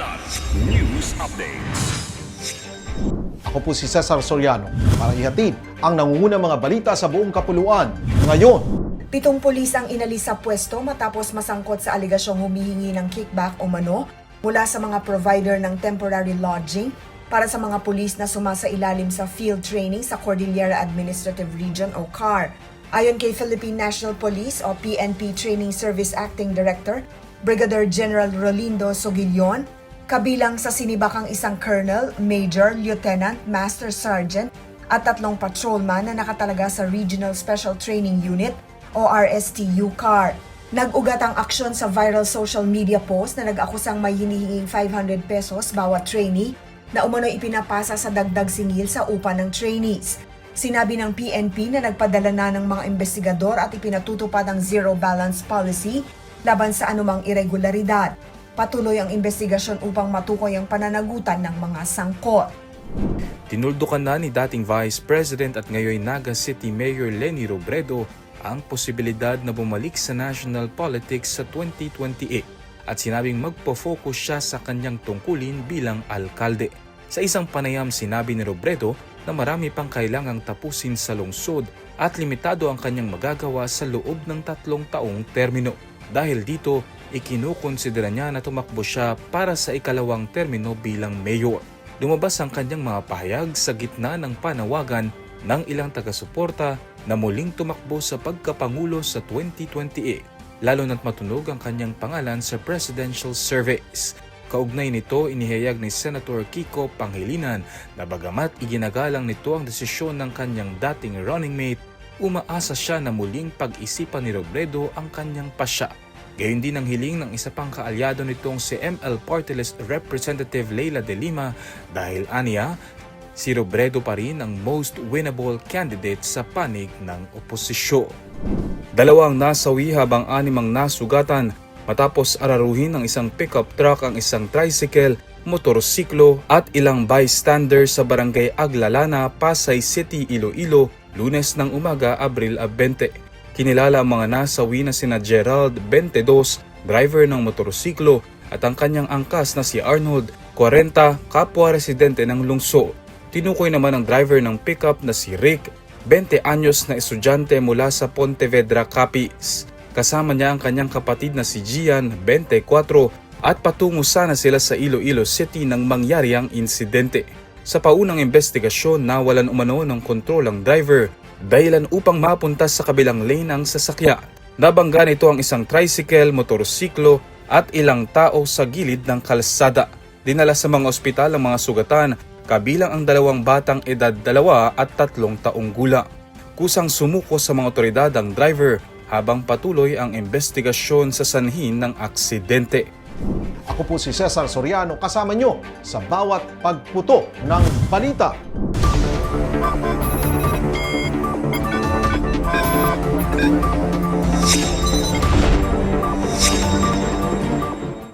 Kilat News Updates. Ako po si Cesar Soriano para ihatid ang nangungunang mga balita sa buong kapuluan. Ngayon, 7 pulis ang inalis sa pwesto matapos masangkot sa aligasyong humihingi ng kickback o mano mula sa mga provider ng temporary lodging para sa mga pulis na sumasailalim sa field training sa Cordillera Administrative Region o CAR. Ayon kay Philippine National Police o PNP Training Service Acting Director, Brigadier General Rolindo Sogillon, kabilang sa sinibakang isang colonel, major, lieutenant, master sergeant at 3 patrolman na nakatalaga sa Regional Special Training Unit o RSTU CAR. Nag-ugat ang aksyon sa viral social media post na nag-akusang may hinihinging 500 pesos bawat trainee na umano'y ipinapasa sa dagdag singil sa upa ng trainees. Sinabi ng PNP na nagpadala na ng mga investigador at ipinatutupad ang zero balance policy laban sa anumang irregularidad. Patuloy ang investigasyon upang matukoy ang pananagutan ng mga sangkot. Tinuldukan na ni dating Vice President at ngayon Naga City Mayor Leni Robredo ang posibilidad na bumalik sa national politics sa 2028 at sinabing magpo-focus siya sa kanyang tungkulin bilang alkalde. Sa isang panayam sinabi ni Robredo na marami pang kailangang tapusin sa lungsod at limitado ang kanyang magagawa sa loob ng 3 taong termino. Dahil dito, ikinukonsidera niya na tumakbo siya para sa ikalawang termino bilang mayor. Lumabas ang kanyang mga pahayag sa gitna ng panawagan ng ilang taga-suporta na muling tumakbo sa pagkapangulo sa 2028, lalo na't matunog ang kanyang pangalan sa presidential surveys. Kaugnay nito, inihayag ni Senator Kiko Pangilinan na bagamat iginagalang nito ang desisyon ng kanyang dating running mate, umaasa siya na muling pag-isipan ni Robredo ang kanyang pasya. Gayon din ang hiling ng isa pang kaalyado nitong si ML Party List Representative Leila de Lima dahil aniya, si Robredo pa rin ang most winnable candidate sa panig ng oposisyon. 2 nasawi habang 6 ang nasugatan matapos araruhin ng isang pickup truck ang isang tricycle, motorsiklo at ilang bystander sa barangay Aglalana, Pasay City, Iloilo, Lunes ng umaga, Abril 20. Kinilala ang mga nasawi na sina Gerald, 22, driver ng motorsiklo at ang kanyang angkas na si Arnold, 40, kapwa residente ng lungsod. Tinukoy naman ang driver ng pickup na si Rick, 20 anyos na estudyante mula sa Pontevedra, Capiz. Kasama niya ang kanyang kapatid na si Gian, 24, at patungo sana sila sa Iloilo City nang mangyari ang insidente. Sa paunang investigasyon, nawalan umano ng kontrol ang driver, dahilan upang mapunta sa kabilang lane ang sasakyan. Nabangga nito ang isang tricycle, motorsiklo at ilang tao sa gilid ng kalsada. Dinala sa mga ospital ang mga sugatan, kabilang ang 2 batang edad 2 at 3 taong gulang. Kusang sumuko sa mga otoridad ang driver habang patuloy ang investigasyon sa sanhin ng aksidente. ako po si Cesar Soriano kasama nyo sa bawat pagputo ng balita.